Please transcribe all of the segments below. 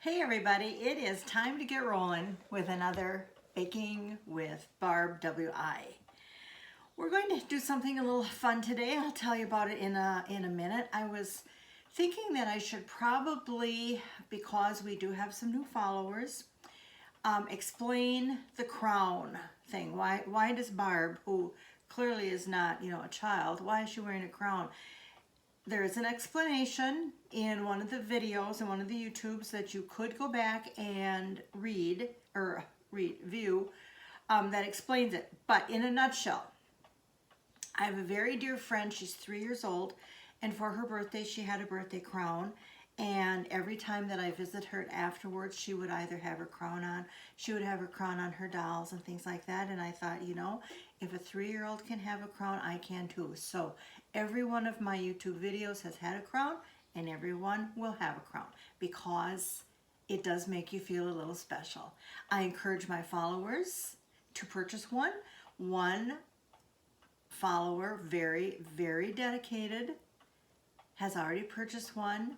Hey everybody, it is time to get rolling with another Baking with Barb WI. We're going to do something a little fun today. I'll tell you about it in a minute. I was thinking that I should probably, because we do have some new followers, explain the crown thing. Why does Barb, who clearly is not, a child, why is she wearing a crown? There is an explanation in one of the videos in one of the YouTubes that you could go back and view that explains it. But in a nutshell, I have a very dear friend. She's 3 years old, and for her birthday, she had a birthday crown. And every time that I visit her afterwards, she would either have her crown on, she would have her crown on her dolls and things like that. And I thought, if a 3-year-old can have a crown, I can too. So every one of my YouTube videos has had a crown, and everyone will have a crown because it does make you feel a little special. I encourage my followers to purchase one. One follower, very, very dedicated, has already purchased one.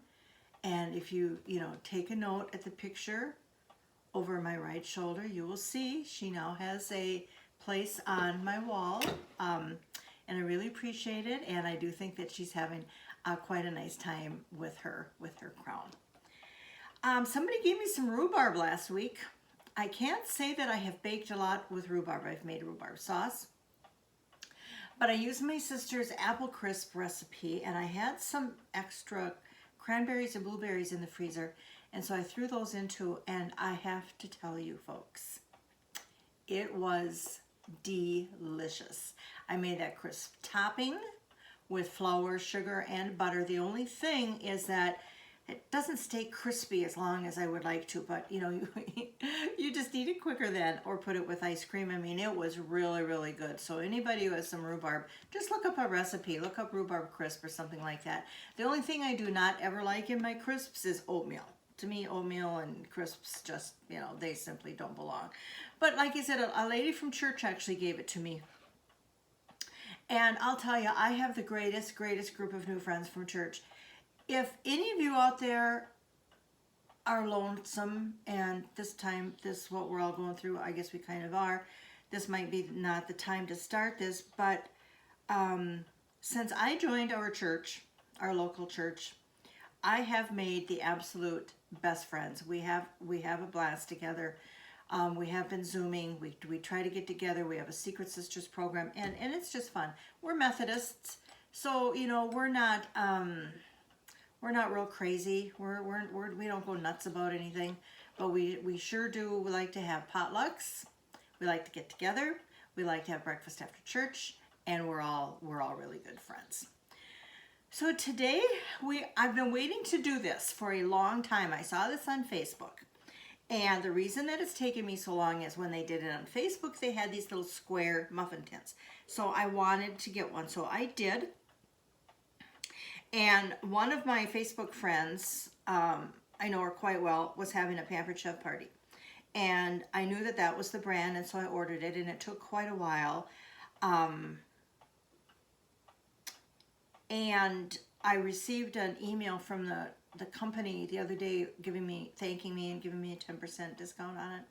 And if you, take a note at the picture over my right shoulder, you will see she now has a place on my wall. And I really appreciate it. And I do think that she's having quite a nice time with her crown. Somebody gave me some rhubarb last week. I can't say that I have baked a lot with rhubarb. I've made rhubarb sauce. But I used my sister's apple crisp recipe, and I had some extra cranberries and blueberries in the freezer, and so I threw those into, and I have to tell you folks, it was delicious. I made that crisp topping with flour, sugar, and butter. The only thing is that it doesn't stay crispy as long as I would like to, but you just eat it quicker then, or put it with ice cream. I mean, it was really, really good. So anybody who has some rhubarb, just look up a recipe, look up rhubarb crisp or something like that. The only thing I do not ever like in my crisps is oatmeal. To me, oatmeal and crisps just, they simply don't belong. But like I said, a lady from church actually gave it to me. And I'll tell you, I have the greatest group of new friends from church. If any of you out there are lonesome, and this what we're all going through, I guess we kind of are, this might be not the time to start this, but since I joined our church, our local church, I have made the absolute best friends. We have a blast together. We have been Zooming. We try to get together. We have a Secret Sisters program, and it's just fun. We're Methodists, so we're not real crazy. We don't go nuts about anything, but we sure do. We like to have potlucks. We like to get together. We like to have breakfast after church, and we're all really good friends. So today I've been waiting to do this for a long time. I saw this on Facebook, and the reason that it's taken me so long is when they did it on Facebook, they had these little square muffin tins. So I wanted to get one, so I did. And one of my Facebook friends, I know her quite well, was having a Pampered Chef party. And I knew that was the brand, and so I ordered it, and it took quite a while. And I received an email from the company the other day thanking me and giving me a 10% discount on it.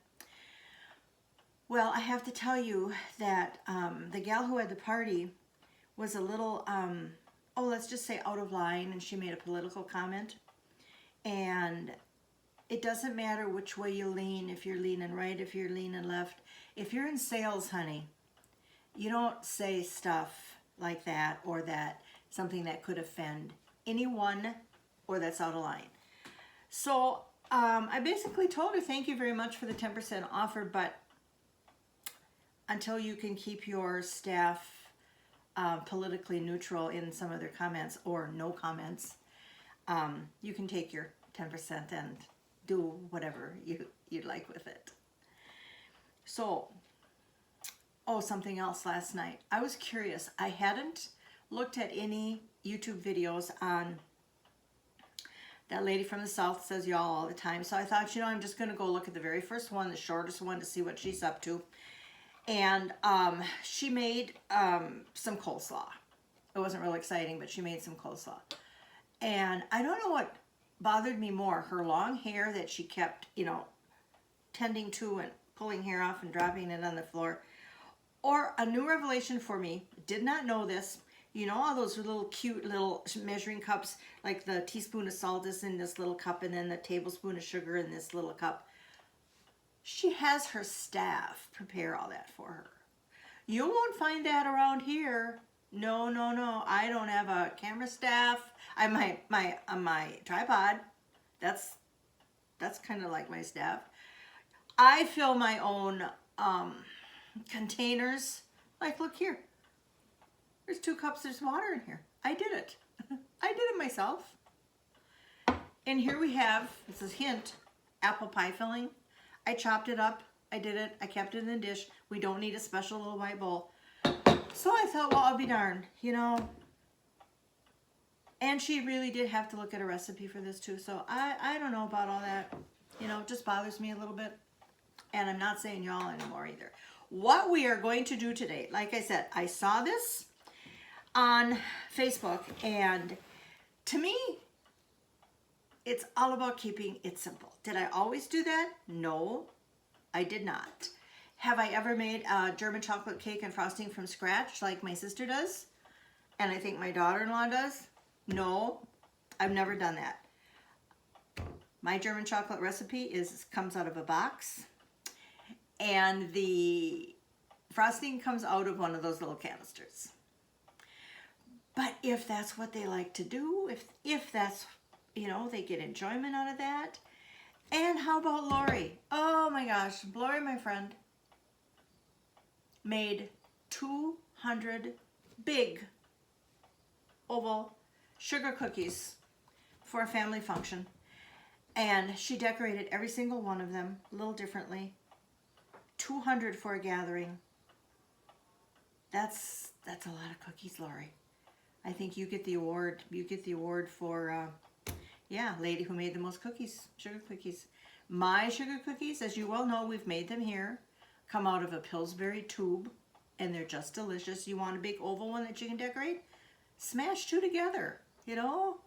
Well, I have to tell you that the gal who had the party was a little... let's just say out of line, and she made a political comment. And it doesn't matter which way you lean, if you're leaning right, if you're leaning left. If you're in sales, honey, you don't say stuff like that, or something that could offend anyone, or that's out of line. So I basically told her, thank you very much for the 10% offer, but until you can keep your staff politically neutral in some of their comments, or no comments, you can take your 10% and do whatever you'd like with it. So, something else last night. I was curious. I hadn't looked at any YouTube videos on that lady from the South says y'all all the time. So I thought, I'm just going to go look at the very first one, the shortest one, to see what she's up to. And she made some coleslaw. It wasn't real exciting, but she made some coleslaw. And I don't know what bothered me more, her long hair that she kept, you know, tending to and pulling hair off and dropping it on the floor, or a new revelation for me, did not know this. You know all those little cute little measuring cups, like the teaspoon of salt is in this little cup and then the tablespoon of sugar in this little cup. She has her staff prepare all that for her. You won't find that around here. No, no, no. I don't have a camera staff. I my tripod. That's kind of like my staff. I fill my own containers. Like, look here. There's 2 cups. There's water in here. I did it. I did it myself. And here we have, this is a hint, apple pie filling. I chopped it up. I did it. I kept it in a dish. We don't need a special little white bowl. So I thought, well, I'll be darned, you know. And she really did have to look at a recipe for this too. So I don't know about all that. You know, it just bothers me a little bit. And I'm not saying y'all anymore either. What we are going to do today, like I said, I saw this on Facebook, and to me, it's all about keeping it simple. Did I always do that? No, I did not. Have I ever made a German chocolate cake and frosting from scratch like my sister does? And I think my daughter-in-law does? No, I've never done that. My German chocolate recipe comes out of a box, and the frosting comes out of one of those little canisters. But if that's what they like to do, if that's, you know, they get enjoyment out of that. And how about Lori? Oh my gosh, Lori, my friend, made 200 big oval sugar cookies for a family function. And she decorated every single one of them a little differently. 200 for a gathering. That's a lot of cookies, Lori. I think you get the award. You get the award for, yeah, lady who made the most cookies, sugar cookies. My sugar cookies, as you well know, we've made them here, come out of a Pillsbury tube, and they're just delicious. You want a big oval one that you can decorate? Smash 2 together, you know?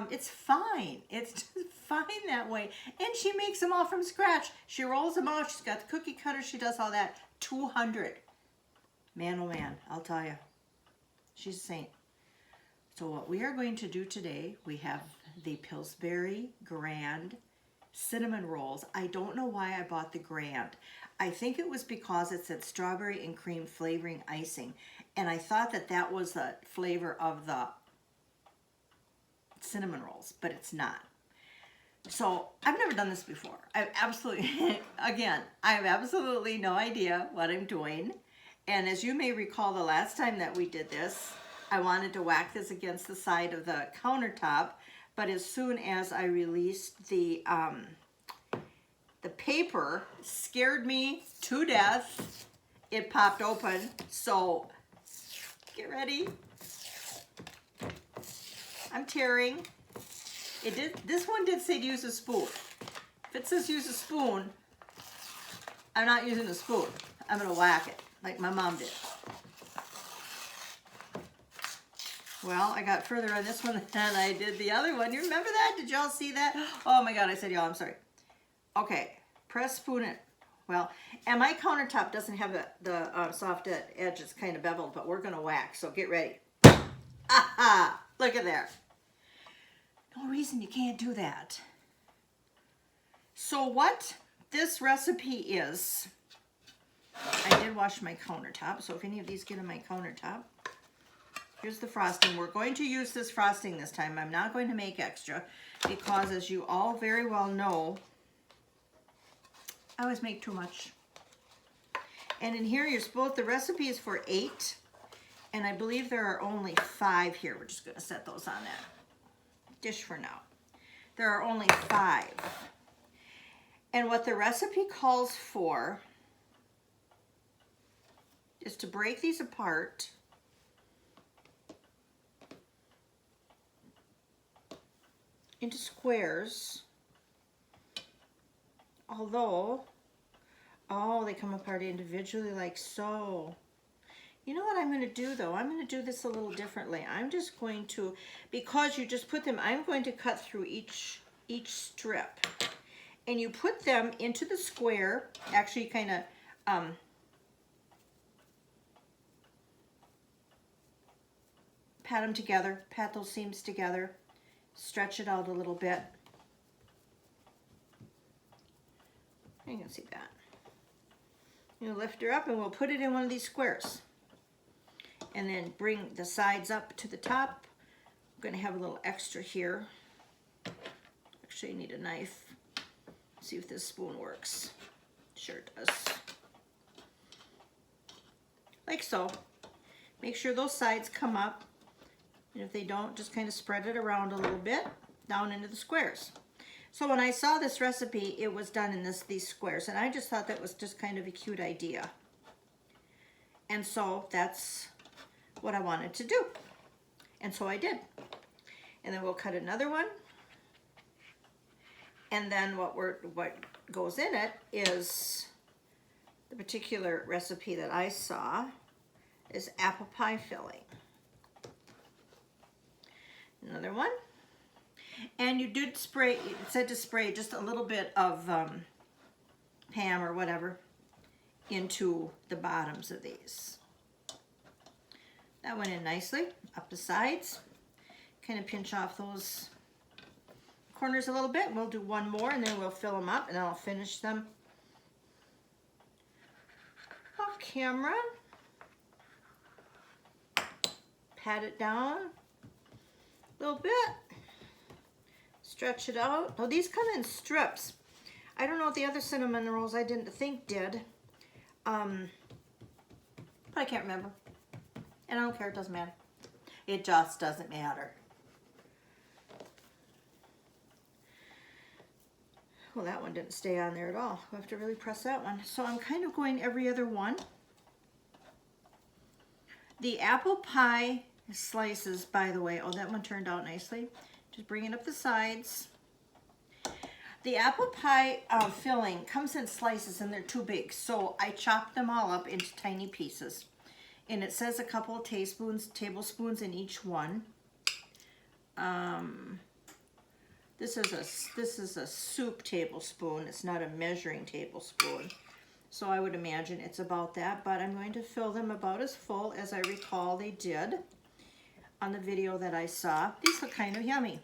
It's fine. It's just fine that way. And she makes them all from scratch. She rolls them out. She's got the cookie cutter. She does all that. 200. Man, oh man, I'll tell you. She's a saint. So what we are going to do today, we have the Pillsbury Grand cinnamon rolls. I don't know why I bought the Grand. I think it was because it said strawberry and cream flavoring icing. And I thought that that was the flavor of the cinnamon rolls, but it's not. So I've never done this before. I have absolutely no idea what I'm doing. And as you may recall, the last time that we did this, I wanted to whack this against the side of the countertop, but as soon as I released the paper, scared me to death. It popped open. So get ready. I'm tearing. This one did say to use a spoon. If it says use a spoon, I'm not using a spoon. I'm gonna whack it like my mom did. Well, I got further on this one than I did the other one. You remember that? Did y'all see that? Oh my God, I said y'all, I'm sorry. Okay, press spoon it. Well, and my countertop doesn't have the soft edge. It's kind of beveled, but we're gonna whack, so get ready. Aha! Look at there. No reason you can't do that. So what this recipe is, I did wash my countertop, so if any of these get on my countertop, here's the frosting. We're going to use this frosting this time. I'm not going to make extra because, as you all very well know, I always make too much. And in here, the recipe is for 8, and I believe there are only 5 here. We're just going to set those on that dish for now. There are only 5. And what the recipe calls for is to break these apart into squares, although, oh, they come apart individually like so. You know what I'm going to do though? I'm going to do this a little differently. I'm just going to, because you just put them, I'm going to cut through each strip. And you put them into the square. Actually, you kind of pat them together, pat those seams together, stretch it out a little bit. You can see that. You lift her up and we'll put it in one of these squares. And then bring the sides up to the top. I'm going to have a little extra here. Actually, you need a knife. See if this spoon works. Sure it does. Like so. Make sure those sides come up. And if they don't, just kind of spread it around a little bit down into the squares. So when I saw this recipe, it was done in these squares. And I just thought that was just kind of a cute idea. And so that's what I wanted to do. And so I did. And then we'll cut another one. And then what goes in it is the particular recipe that I saw is apple pie filling. Another one. And you did spray, it said to spray just a little bit of Pam or whatever into the bottoms of these. That went in nicely, up the sides. Kind of pinch off those corners a little bit. We'll do one more and then we'll fill them up and then I'll finish them off camera. Pat it down a little bit. Stretch it out. Oh, these come in strips. I don't know what the other cinnamon rolls I didn't think did. But I can't remember. And I don't care, it doesn't matter. It just doesn't matter. Well, that one didn't stay on there at all. We'll have to really press that one. So I'm kind of going every other one. The apple pie slices, by the way, oh, that one turned out nicely. Just bringing up the sides. The apple pie filling comes in slices and they're too big, so I chopped them all up into tiny pieces. And it says a couple of tablespoons in each one. This is a soup tablespoon. It's not a measuring tablespoon. So I would imagine it's about that, but I'm going to fill them about as full as I recall they did on the video that I saw. These look kind of yummy.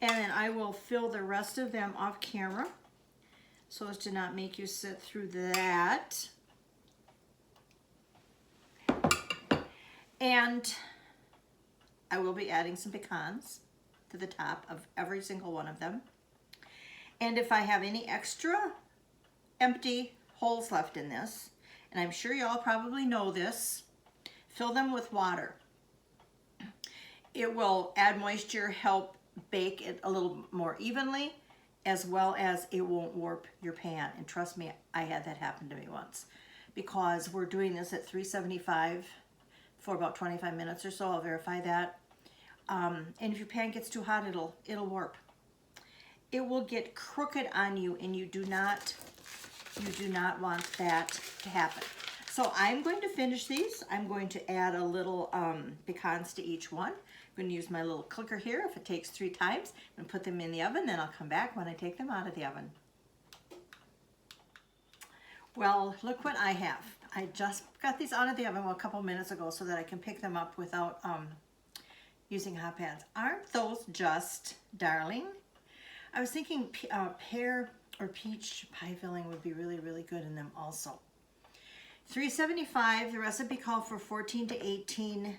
And then I will fill the rest of them off camera so as to not make you sit through that. And I will be adding some pecans to the top of every single one of them. And if I have any extra empty holes left in this, and I'm sure y'all probably know this, fill them with water. It will add moisture, help bake it a little more evenly, as well as it won't warp your pan. And trust me, I had that happen to me once, because we're doing this at 375 for about 25 minutes or so. I'll verify that. And if your pan gets too hot, it'll warp. It will get crooked on you, and you do not want that to happen. So I'm going to finish these. I'm going to add a little pecans to each one. I'm going to use my little clicker here. If it takes 3 times, and put them in the oven. Then I'll come back when I take them out of the oven. Well, look what I have. I just got these out of the oven a couple minutes ago so that I can pick them up without using hot pans. Aren't those just darling? I was thinking pear or peach pie filling would be really, really good in them also. 375, the recipe called for 14 to 18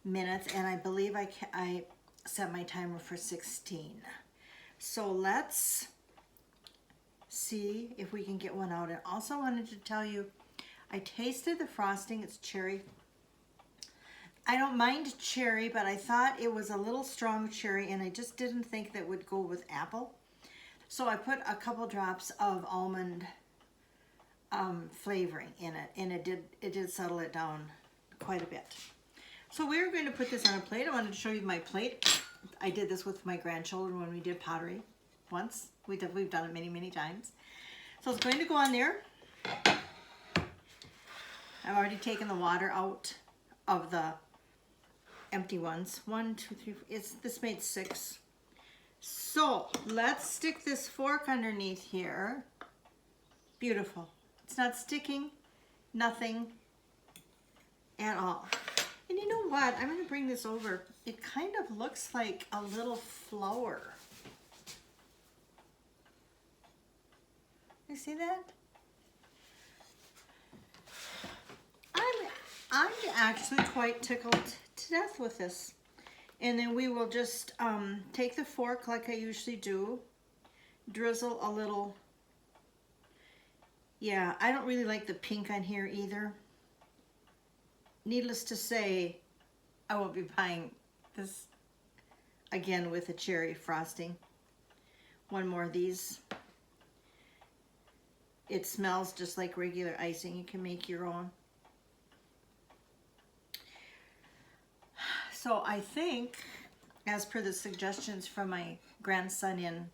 minutes, and I believe I set my timer for 16. So let's see if we can get one out. And also wanted to tell you, I tasted the frosting. It's cherry. I don't mind cherry, but I thought it was a little strong cherry, and I just didn't think that would go with apple. So I put a couple drops of almond flavoring in it, and it did settle it down quite a bit. So we're going to put this on a plate. I wanted to show you my plate. I did this with my grandchildren when we did pottery once. We've done it many, many times. So it's going to go on there. I've already taken the water out of the empty ones. 1, 2, 3, this made 6. So let's stick this fork underneath here. Beautiful. It's not sticking, nothing at all. And you know what? I'm going to bring this over. It kind of looks like a little flower. You see that? I'm actually quite tickled to death with this. And then we will just take the fork like I usually do, drizzle a little. Yeah, I don't really like the pink on here either. Needless to say, I will be buying this again with a cherry frosting. One more of these. It smells just like regular icing. You can make your own. So I think, as per the suggestions from my grandson in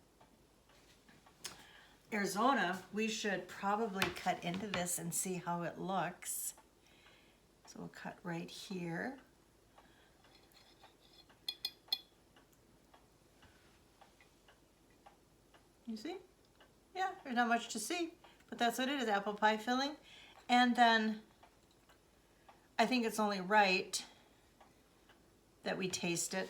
Arizona, we should probably cut into this and see how it looks. So we'll cut right here. You see? Yeah, there's not much to see, but that's what it is, apple pie filling. And then I think it's only right that we taste it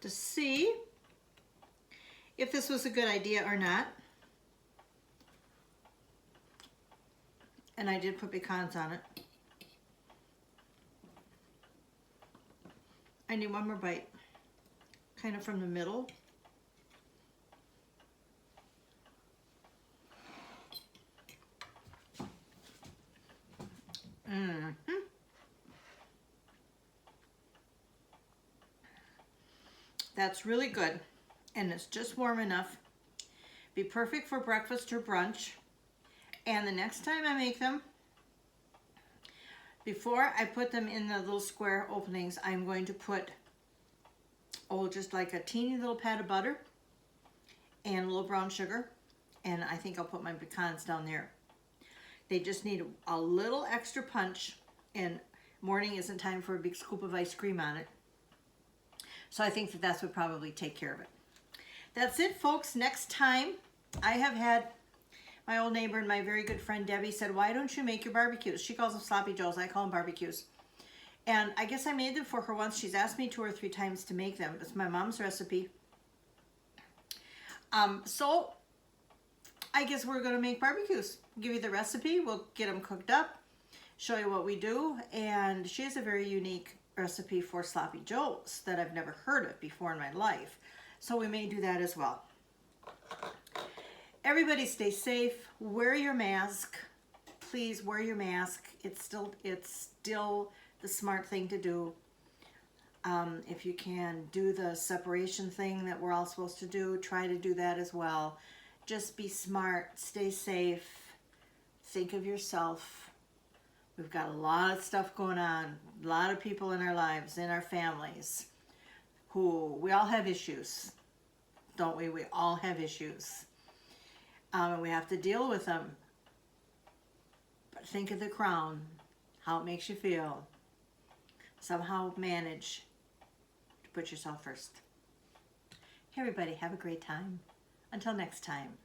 to see if this was a good idea or not. And I did put pecans on it. I need one more bite, kind of from the middle. That's really good, and it's just warm enough. Be perfect for breakfast or brunch. And the next time I make them, before I put them in the little square openings, I'm going to put, just like a teeny little pat of butter and a little brown sugar, and I think I'll put my pecans down there. They just need a little extra punch, and morning isn't time for a big scoop of ice cream on it. So I think that that's would probably take care of it. That's it, folks. Next time, I have had my old neighbor and my very good friend Debbie said, why don't you make your barbecues? She calls them sloppy joes. I call them barbecues. And I guess I made them for her once. She's asked me 2 or 3 times to make them. It's my mom's recipe. So I guess we're going to make barbecues. Give you the recipe. We'll get them cooked up, show you what we do. And she has a very unique recipe for sloppy joes that I've never heard of before in my life. So we may do that as well. Everybody stay safe. Wear your mask. Please wear your mask. It's still the smart thing to do. If you can do the separation thing that we're all supposed to do, try to do that as well. Just be smart. Stay safe. Think of yourself. We've got a lot of stuff going on, a lot of people in our lives, in our families, who, we all have issues, don't we? We all have issues. And we have to deal with them. But think of the crown, how it makes you feel. Somehow manage to put yourself first. Hey everybody, have a great time. Until next time.